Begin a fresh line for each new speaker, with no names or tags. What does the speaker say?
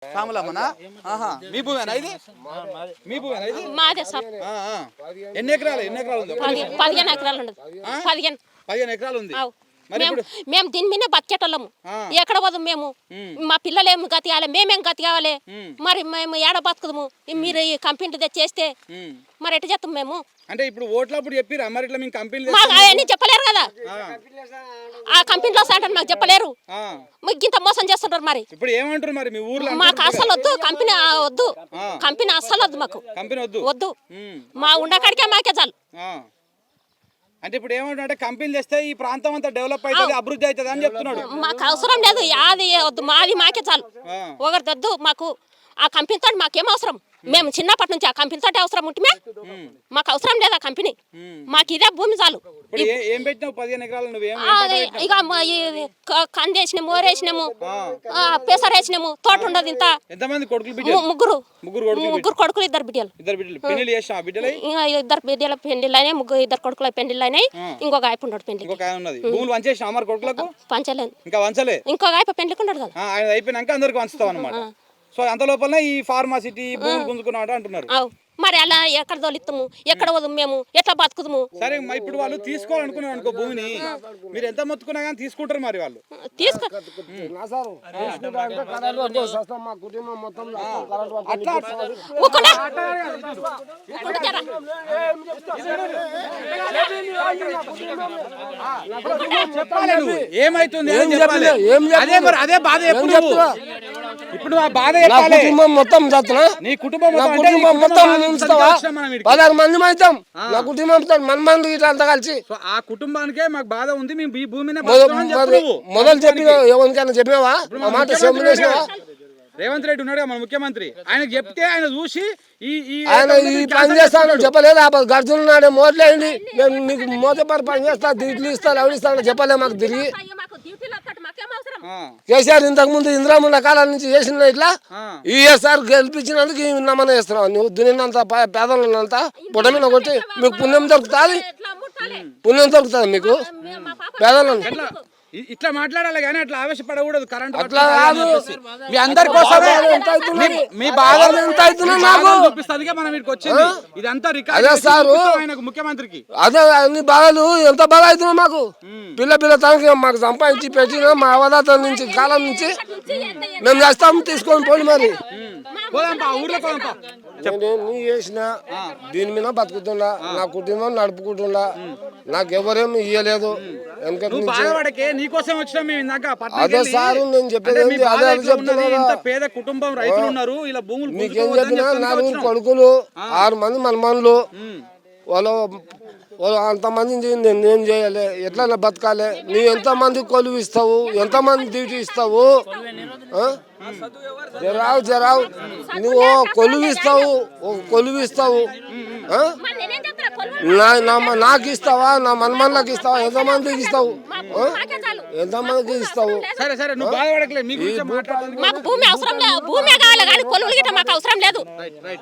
సామలమ్మనా? ఆహా, మీ భూమేనా ఇది? మీ భూమేనా ఇది?
మాదే సార్.
ఎన్ని ఎకరాలు ఉంది?
15 ఎకరాలు ఉండదు.
15 ఎకరాలు ఉంది.
మేము దీని మీదే బతికేటోళ్ళము. ఎక్కడ పోదాం మేము? మా పిల్లలేం గతి కావాలి, మేమేం గతి కావాలి? మరి మేము ఏడ బతుకుదాము? మీరు ఈ కంపెనీ తెచ్చేస్తే మరి ఎట్ట చేస్తాం మేము?
అంటే ఇప్పుడు ఓట్లప్పుడు చెప్పిరా మరి ఇట్లా మేము కంపెనీ
అవన్నీ చెప్పలేరు కదా. ఆ కంపెనీలో సార్ మాకు చెప్పలేరు. మీకు ఇంత మోసం చేస్తుంటారు. మరి
ఇప్పుడు ఏమంటారు మరి మీ ఊర్లో?
మాకు అస్సలు వద్దు కంపెనీ, వద్దు కంపెనీ, అస్సలు వద్దు మాకు.
కంపెనీ వద్దు.
మా ఉండకాడికే మాకే చాలు.
అంటే ఇప్పుడు ఏమంటే కంపెనీలు తెస్తే ఈ ప్రాంతం అంతా డెవలప్ అవుతుంది, అభివృద్ధి అవుతుంది అని చెప్తున్నాడు.
మాకు అవసరం లేదు, అది వద్దు, మాది మాకే చాలు. ఒకరిది వద్దు మాకు. ఆ కంపెనీతో మాకేం అవసరం? మేము చిన్నప్పటి నుంచి ఆ కంపెనీతో అవసరం ఉంటే మాకు అవసరం లేదు ఆ కంపెనీ. మాకు ఇదే భూమి చాలు.
ఏం పెట్టినావు 15 ఎకరాలు?
ఇక కంది వేసినాము, ఓరేసినాము, పెసర వేసినాము. తోట ఉండదు. ఇంత
ఎంతమంది కొడుకులు?
ముగ్గురు కొడుకులు, 2 బిడ్డలు.
2 బిడ్డలు.
ఇంకా 2 బిడ్డల పెళ్లిళ్ళు అయినాయి. 2 కొడుకుల పెళ్లిళ్ళు అయినాయి. ఇంకొక అయిపు ఉన్నాడు పెళ్లి. పంచలేదు. ఇంకొక అయిపు పెళ్లికి ఉన్నాడు కదా.
ఆయన అయిపోయినాక అందరికి పంచుతాం అన్నమాట. సో అంత లోపల ఈ ఫార్మాసిటీ భూమి గుంజుకున్నాడు అంటున్నారు.
మరి అలా ఎక్కడ తోలిస్తాము? ఎక్కడ వద్దు మేము? ఎట్లా బతుకుతాము?
సరే ఇప్పుడు వాళ్ళు తీసుకోవాలనుకున్నారు అనుకో భూమిని, మీరు ఎంత మొత్తుకున్నా కానీ తీసుకుంటారు మరి వాళ్ళు? ఏమైతుంది? అదే బాధ. ఇప్పుడు ఆ బాధ
మొత్తం
నీ కుటుంబం
మొత్తం 16 మంది అవుతాం. నా కుటుంబం మంది ఇట్లా అంతా కలిసి.
ఆ కుటుంబానికే మాకు బాధ ఉంది. మేము ఈ భూమిని
మొదలు చెప్పి ఎవరికైనా చెప్పినావా?
రేవంత్ రెడ్డి ఉన్నాడు మన ముఖ్యమంత్రి, ఆయనకు చెప్తే ఆయన చూసి
ఆయన ఈ పని చేస్తాను చెప్పలేదు. గర్జున్నాడే మోట్లేండి, నీకు మోతపడి పని చేస్తా, దిట్లు ఇస్తాను, అవి ఇస్తాను చెప్పలే మాకు తిరిగి. కేసీఆర్ ఇంతకు ముందు ఇందిరాముల కాలం నుంచి చేసిన ఇట్లా ఈఎస్ఆర్ గెలిపించినందుకు నమ్మని చేస్తున్నావు. నువ్వు దున్నినంత పేదలంతా పుట్టమిన కొట్టి మీకు పుణ్యం దొరుకుతుంది. మీకు పేదలను
ఇట్లా మాట్లాడాలి కానీ అట్లా ఆవేశపడకూడదు. కరెంట్
అట్లా కాదు.
మీ అందరి కోసమే మీ బాధ ఎంత అవుతున్నా నాకు చూపిస్తుంది. మనం ఇక్కడికి వచ్చింది ఇదంతా రికార్డ్ ముఖ్యమంత్రికి.
అదే అన్ని బాధలు ఎంత బాధ అవుతున్నా మాకు. పిల్ల తనకి మాకు సంపాదించి పెట్టిన మా అవదాత నుంచి కాలం నుంచి మేము చేస్తాము. తీసుకొని పోయి మరి నీ చేసిన దీని మీద బతుకుతుండా, నా కుటుంబం నడుపుకుంటుండా, నాకు ఎవరేమి ఇయ్యలేదు. అదే సార్ నేను చెప్పేది అదే చెప్తున్నా.
పేద కుటుంబం రైతులు ఉన్నారు, ఇలా భూములు
మీకేం చెప్పినా 4 కొడుకులు 6 మంది మనమనులు. వాళ్ళు అంతమంది నేనేం చేయాలి? ఎట్లా బతకాలి? నీ ఎంతమంది కొలువు ఇస్తావు? ఎంతమంది డ్యూటీ ఇస్తావు? జరావు నువ్వు కొలువు ఇస్తావు నాకు ఇస్తావా? నా మనమన్లకి ఇస్తావా? ఎంతమందికి ఇస్తావు? ఎంతమందికి ఇస్తావు?
మాకు భూమి అవసరం లేదు. భూమి కావాలి కానీ కొలువులు గిట్ట మాకు అవసరం లేదు.